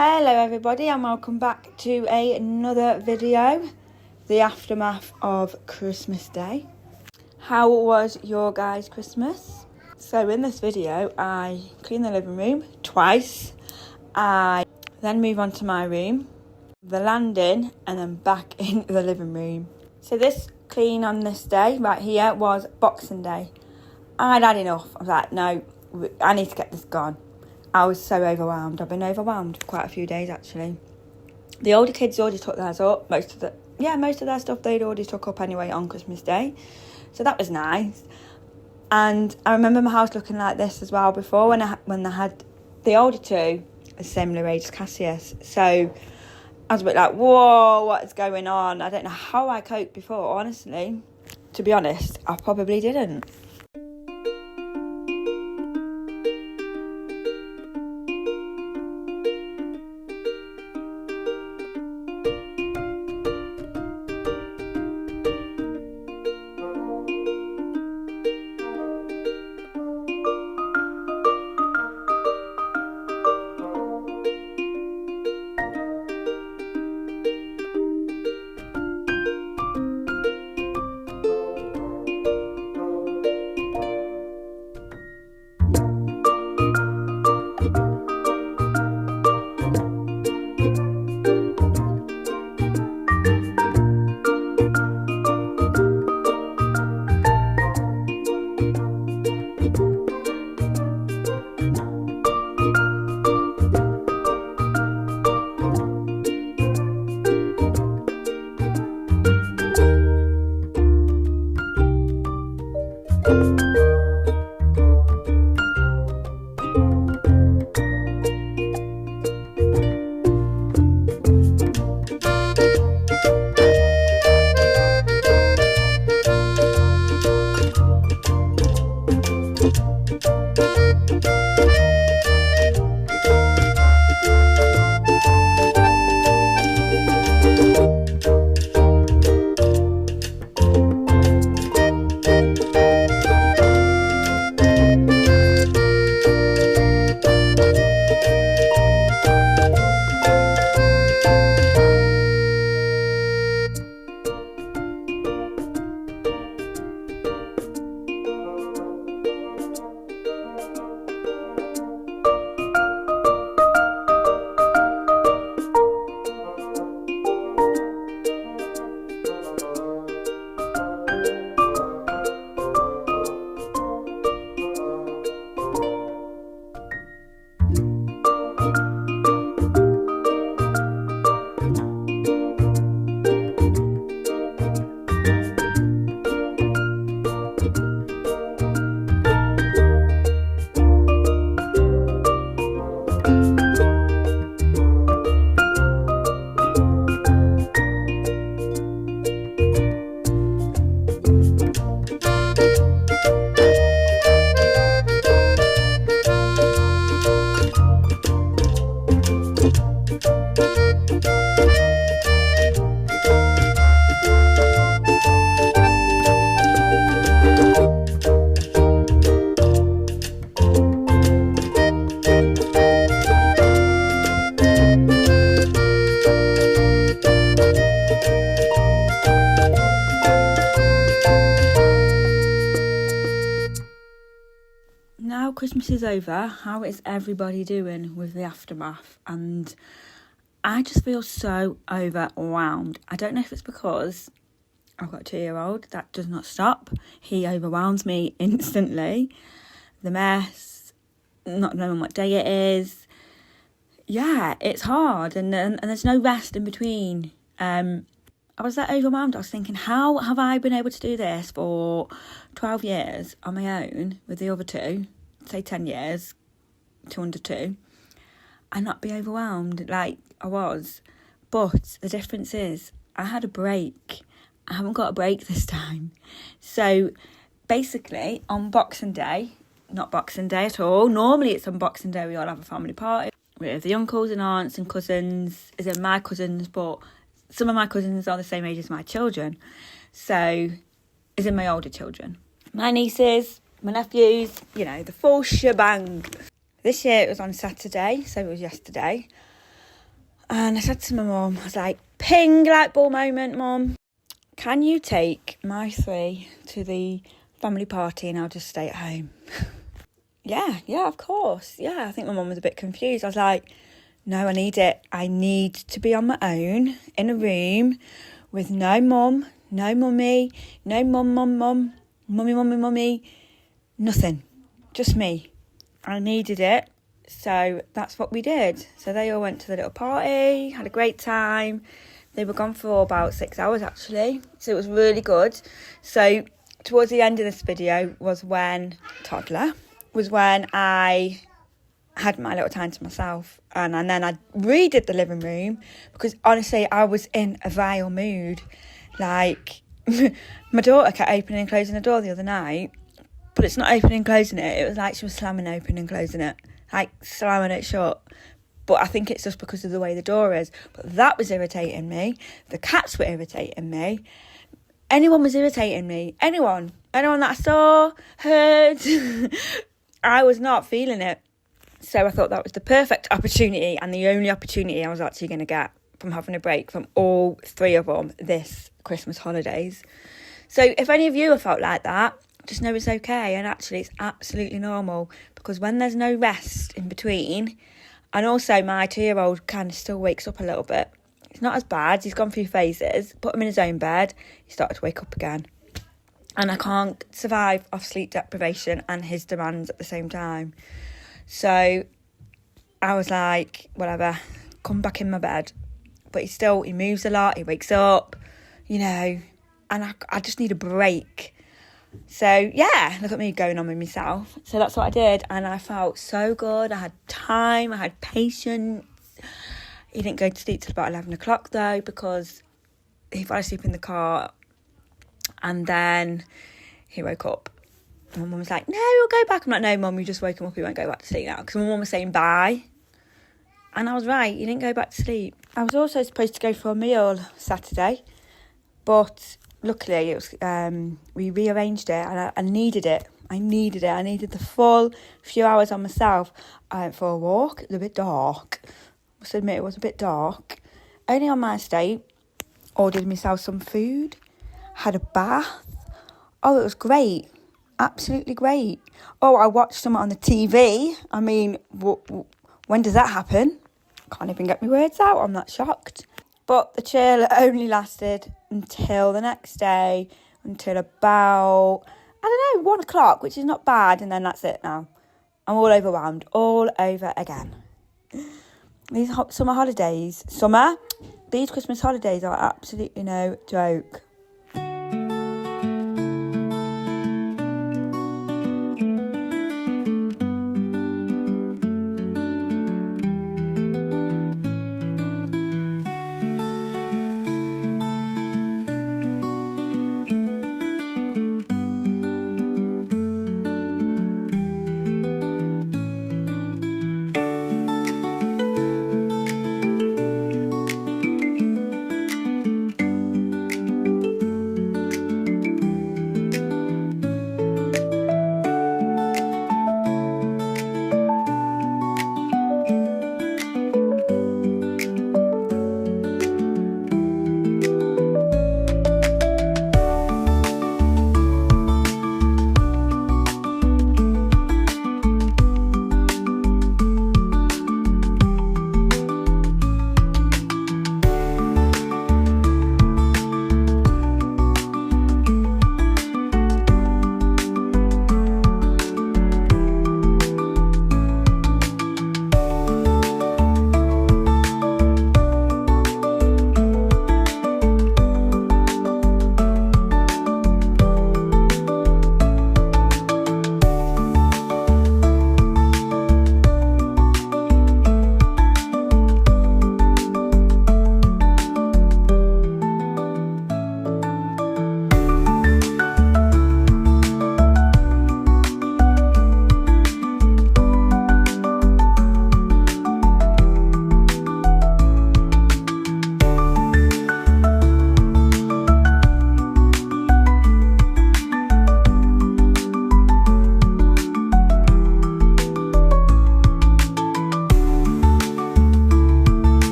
Hello everybody and welcome back to another video, the aftermath of Christmas Day. How was your guys' Christmas? So in this video I clean the living room twice. I then move on to my room, the landing, and then back into the living room. So this clean on this day right here was Boxing Day. I'd had enough. I was like, no, I need to get this gone. I was so overwhelmed. I've been overwhelmed for quite a few days actually. The older kids already took theirs up. Most of their stuff they'd already took up anyway on Christmas Day. So that was nice. And I remember my house looking like this as well before when I had the older two, a similar age as Cassius. So I was a bit like, whoa, what is going on? I don't know how I coped before, honestly. To be honest, I probably didn't. Now Christmas is over, how is everybody doing with the aftermath? And I just feel so overwhelmed. I don't know if it's because I've got a 2-year-old that does not stop. He overwhelms me instantly. The mess, not knowing what day it is. Yeah, it's hard and there's no rest in between. I was that overwhelmed. I was thinking, how have I been able to do this for 12 years on my own with the other two, say 10 years, 2 under 2, and not be overwhelmed like I was. But the difference is I had a break. I haven't got a break this time. So basically on Boxing Day, not Boxing Day at all, normally it's on Boxing Day we all have a family party with the uncles and aunts and cousins, as in my cousins, but some of my cousins are the same age as my children. So, as in my older children. My nieces, my nephews, the full shebang. This year it was on Saturday, so it was yesterday. And I said to my mum, I was like, ping light bulb moment, Mum. Can you take my 3 to the family party and I'll just stay at home? Yeah, of course. Yeah, I think my mum was a bit confused. I was like, no, I need it. I need to be on my own in a room with no mum, no mummy, no mummy, nothing. Just me. I needed it. So that's what we did. So they all went to the little party, had a great time. They were gone for about 6 hours actually. So it was really good. So towards the end of this video was when I had my little time to myself. And then I redid the living room because honestly I was in a vile mood. Like my daughter kept opening and closing the door the other night, but it's not opening and closing it. It was like she was slamming open and closing it, like slamming it shut. But I think it's just because of the way the door is. But that was irritating me. The cats were irritating me. Anyone was irritating me. Anyone that I saw, heard. I was not feeling it. So I thought that was the perfect opportunity and the only opportunity I was actually going to get from having a break from all 3 of them this Christmas holidays. So if any of you have felt like that, just know it's okay. And actually it's absolutely normal, because when there's no rest in between, and also my 2-year-old kind of still wakes up a little bit. It's not as bad. He's gone through phases. Put him in his own bed. He started to wake up again. And I can't survive off sleep deprivation and his demands at the same time. So I was like, whatever, come back in my bed. But he moves a lot. He wakes up, and I just need a break. So, yeah, look at me going on with myself. So that's what I did. And I felt so good. I had time. I had patience. He didn't go to sleep till about 11 o'clock, though, because he fell asleep in the car. And then he woke up. And my mum was like, no, we'll go back. I'm like, no, Mum, you just woke him up. He won't go back to sleep now. Because my mum was saying bye. And I was right. He didn't go back to sleep. I was also supposed to go for a meal Saturday. But luckily, it was we rearranged it, and I needed it. I needed the full few hours on myself. I went for a walk. It was a bit dark. I must admit, it was a bit dark. Only on my estate. Ordered myself some food. Had a bath. Oh, it was great. Absolutely great. Oh, I watched some on the TV. I mean, when does that happen? Can't even get my words out. I'm that shocked. But the chill only lasted until the next day, until about, 1 o'clock, which is not bad. And then that's it now. I'm all overwhelmed, all over again. These Christmas holidays are absolutely no joke.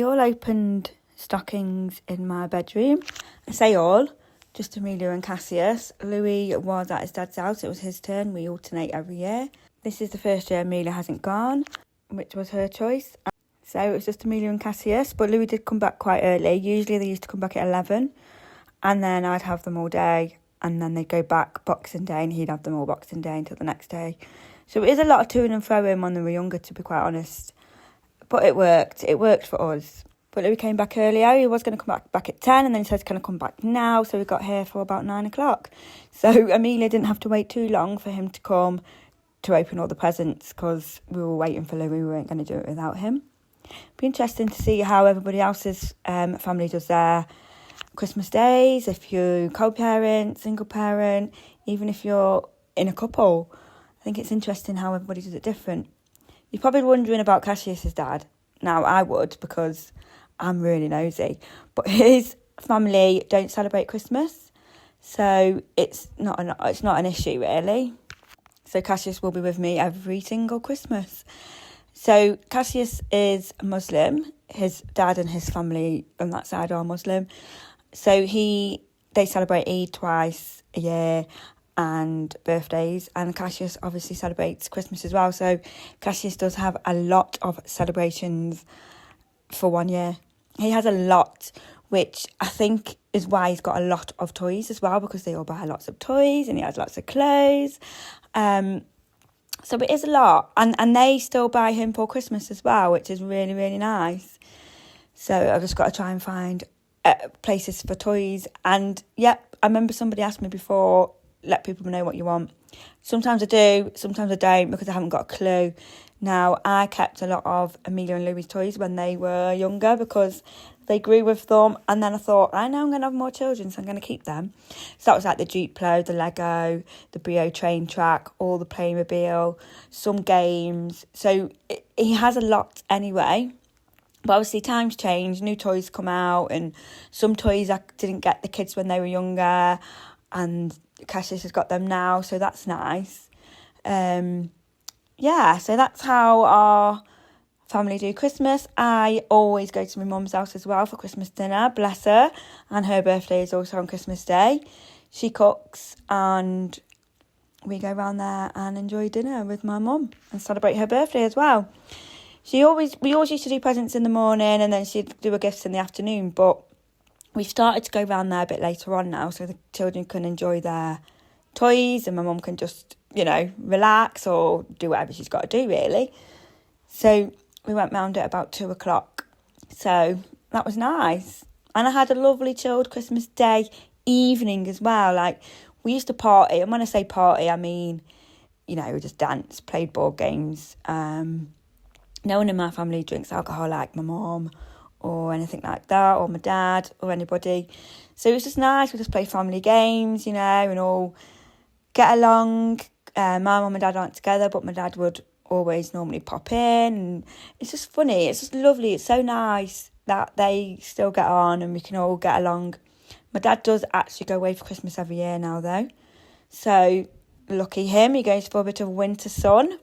we all opened stockings in my bedroom. I say all, just Amelia and Cassius. Louis was at his dad's house. It was his turn. We alternate every year. This is the first year Amelia hasn't gone, which was her choice. So it was just Amelia and Cassius, but Louis did come back quite early. Usually they used to come back at 11, and then I'd have them all day, and then they'd go back Boxing Day, and he'd have them all Boxing Day until the next day. So it is a lot of to and fro when they were younger, to be quite honest. But it worked. It worked for us. But Louis came back earlier. He was going to come back at 10, and then he said, can I come back now? So we got here for about 9 o'clock. So Amelia didn't have to wait too long for him to come to open all the presents, because we were waiting for Louis. We weren't going to do it without him. Be interesting to see how everybody else's family does their Christmas days. If you're co-parent, single parent, even if you're in a couple. I think it's interesting how everybody does it different. You're probably wondering about Cassius's dad. Now, I would, because I'm really nosy. But his family don't celebrate Christmas, so it's not an issue, really. So Cassius will be with me every single Christmas. So Cassius is Muslim. His dad and his family on that side are Muslim. So they celebrate Eid twice a year and birthdays. And Cassius obviously celebrates Christmas as well. So Cassius does have a lot of celebrations for 1 year. He has a lot, which I think is why he's got a lot of toys as well, because they all buy lots of toys and he has lots of clothes. So it is a lot. And they still buy him for Christmas as well, which is really, really nice. So I've just got to try and find places for toys. And I remember somebody asked me before, let people know what you want. Sometimes I do, sometimes I don't, because I haven't got a clue. Now, I kept a lot of Amelia and Louis toys when they were younger, because they grew with them, and then I thought, I know I'm going to have more children, so I'm going to keep them. So that was like the Duplo, the Lego, the Brio train track, all the Playmobil, some games. So he has a lot anyway. But obviously times change, new toys come out, and some toys I didn't get the kids when they were younger, and Cassius has got them now, so that's nice. So that's how our family do Christmas. I always go to my mum's house as well for Christmas dinner, bless her, and her birthday is also on Christmas Day. She cooks and we go round there and enjoy dinner with my mum and celebrate her birthday as well. We always used to do presents in the morning, and then she'd do her gifts in the afternoon, but we've started to go round there a bit later on now, so the children can enjoy their toys and my mum can just, relax or do whatever she's got to do, really. So we went round at about 2 o'clock. So that was nice. And I had a lovely chilled Christmas Day evening as well. Like, we used to party. And when I say party, I mean, we just danced, played board games. No one in my family drinks alcohol like my mum or anything like that, or my dad or anybody. So it was just nice. We just played family games, and all get along. My mum and dad aren't together, but my dad would always normally pop in, and it's just funny. It's just lovely. It's so nice that they still get on and we can all get along. My dad does actually go away for Christmas every year now, though. So lucky him. He goes for a bit of winter sun.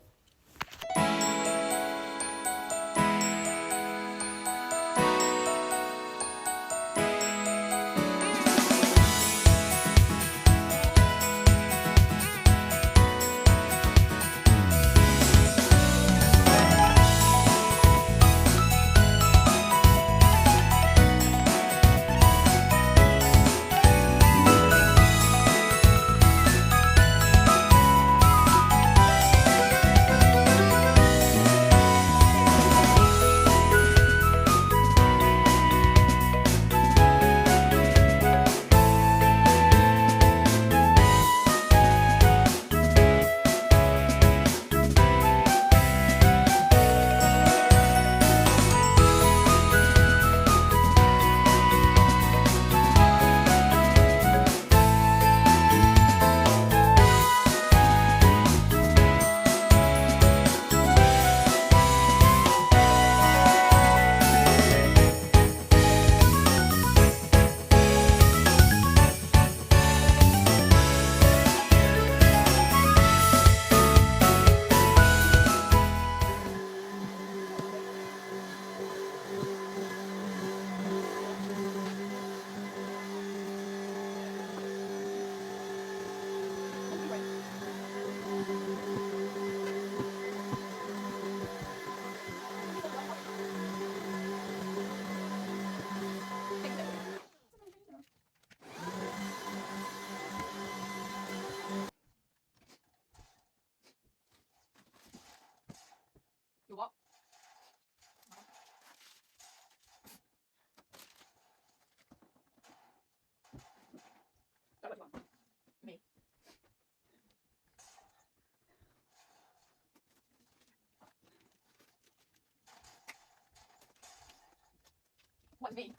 That's me.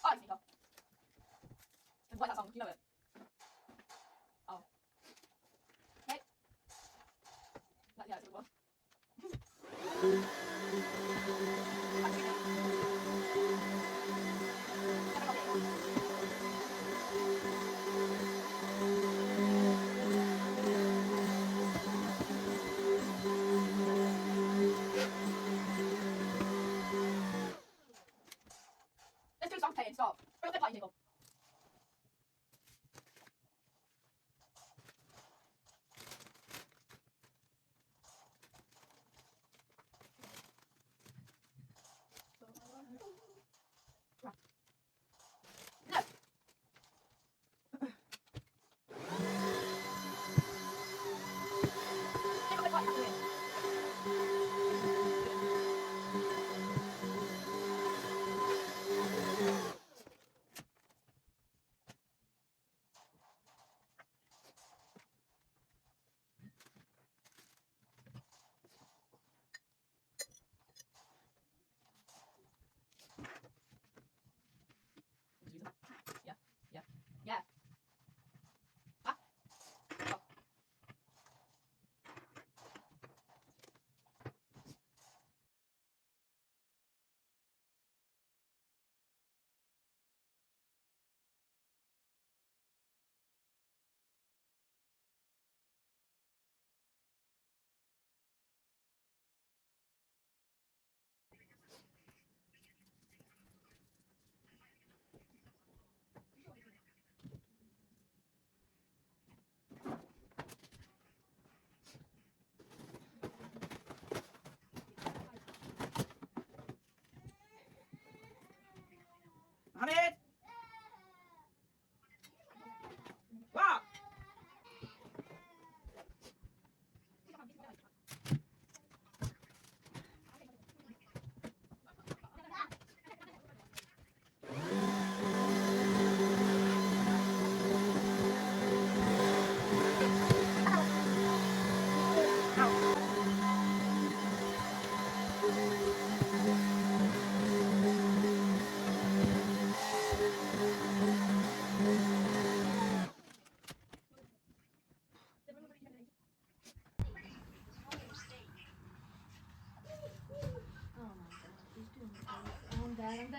Oh, it's Nico. And what's that song? Do you know it? Oh. Hey. That, yeah, it's a good one. There's two songs playing, stop. Bring up the party table. No. Bring up the party table. Yeah. Yeah. Yeah. Ah. Oh. Mohammed! What?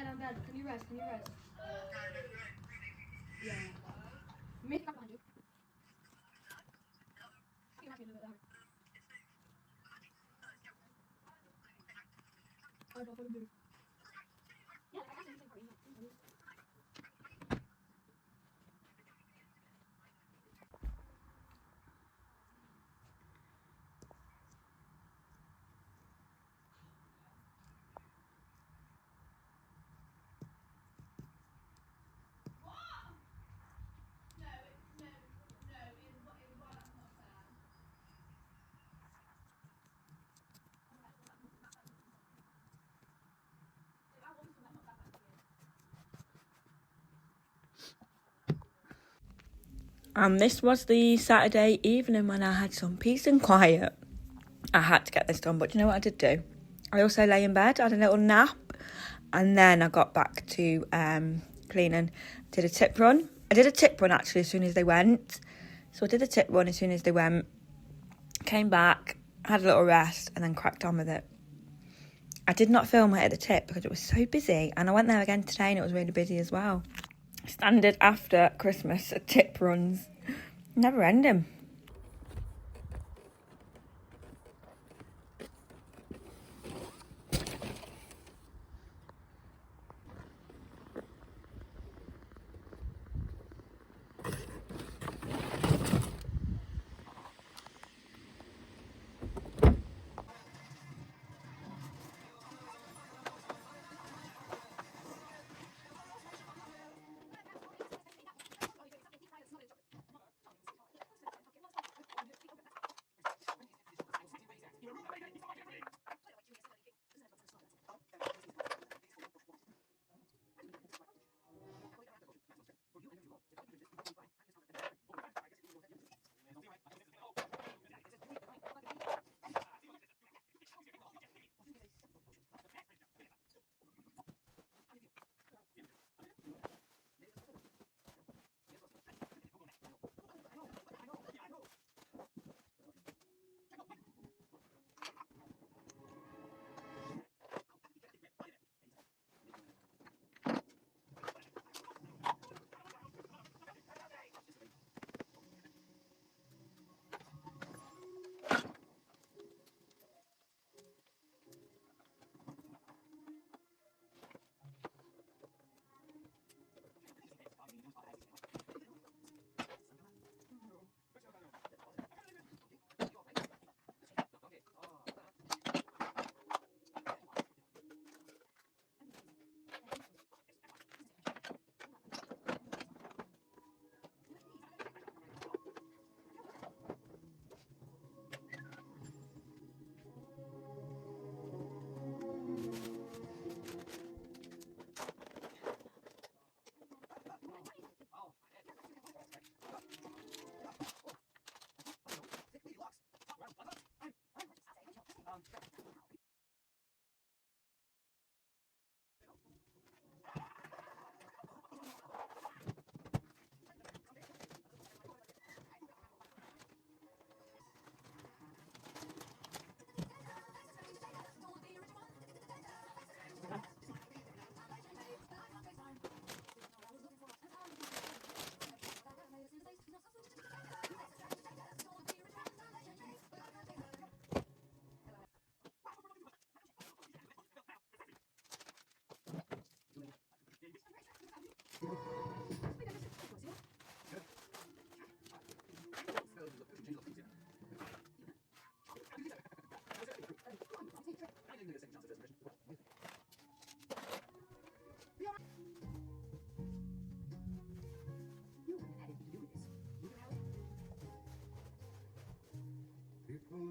I'm dead. Can you rest? Yeah. Make it back behind you. You might be a little bit hard. I don't do. Yeah, like I can't even think about it. And this was the Saturday evening when I had some peace and quiet. I had to get this done, but you know what I did do? I also lay in bed, had a little nap, and then I got back to cleaning. Did a tip run. I did a tip run actually as soon as they went. So I did a tip run as soon as they went. Came back, had a little rest, and then cracked on with it. I did not film it at the tip because it was so busy, and I went there again today and it was really busy as well. Standard after Christmas tip runs. Never ending.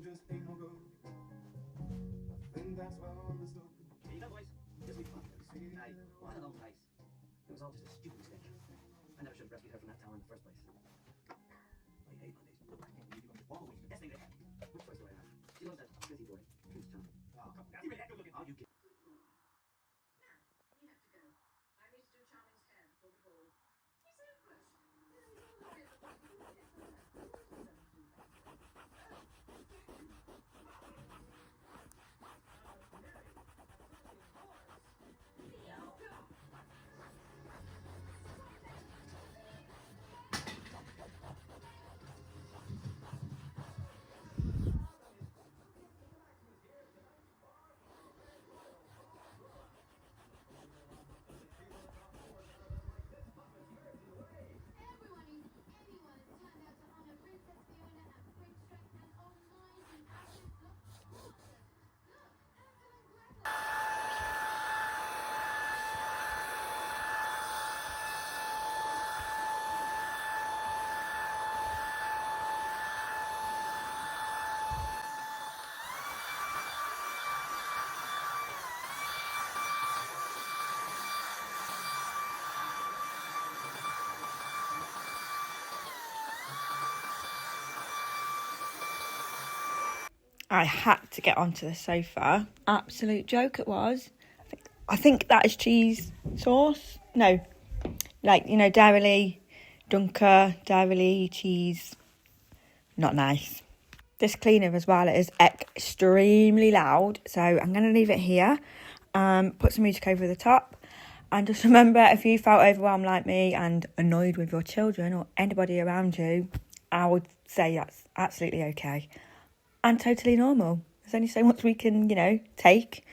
just ain't no good. I think that's well understood. Here you go, boys. Just be fun. Hey, what a long place. It was all just a stupid mistake. I never should have rescued her from that tower in the first place. I hate Mondays. Look, I can't believe you can just walk away. Yes, they did. Which choice do I have? She loves that busy boy, Prince Charming. Oh, come on. That's really good looking. Oh, you get. We have to go. I need to do Charming's hair before the ball. He's hopeless. Everyone has turned out to honor Princess Fiona and Prince Shrek and almighty Ashes. Look, Hansel and Gretel. I had to get onto the sofa. Absolute joke it was. I think that is cheese sauce. No, like, you know, Dairy Dunker, Dairy cheese. Not nice. This cleaner as well is extremely loud, so I'm going to leave it here. Put some music over the top. And just remember, if you felt overwhelmed like me and annoyed with your children or anybody around you, I would say that's absolutely okay. And totally normal. There's only so much we can, you know, take.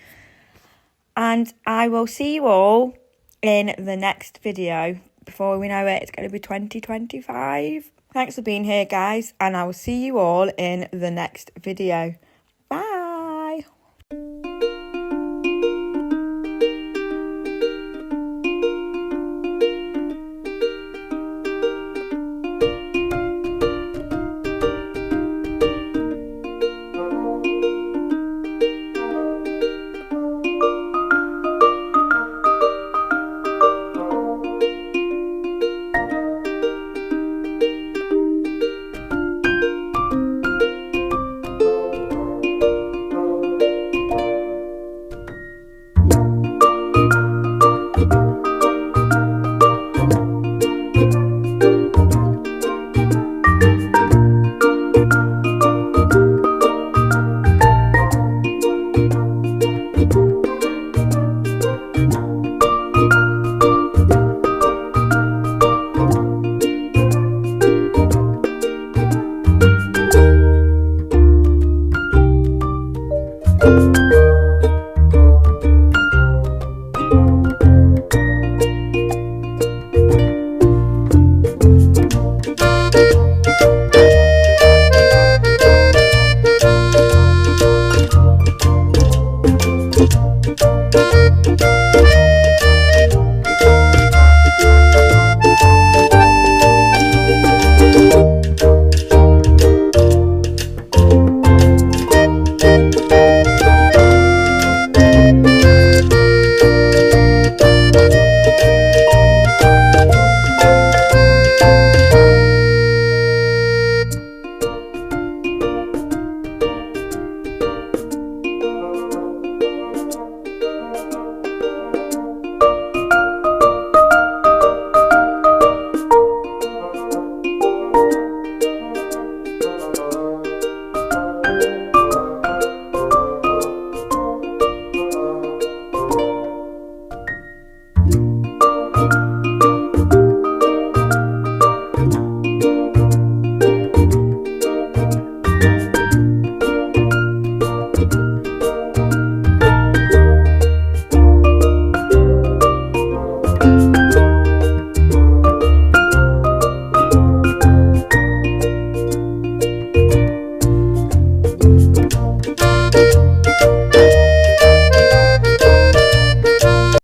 And I will see you all in the next video. Before we know it, it's going to be 2025. Thanks for being here, guys. And I will see you all in the next video.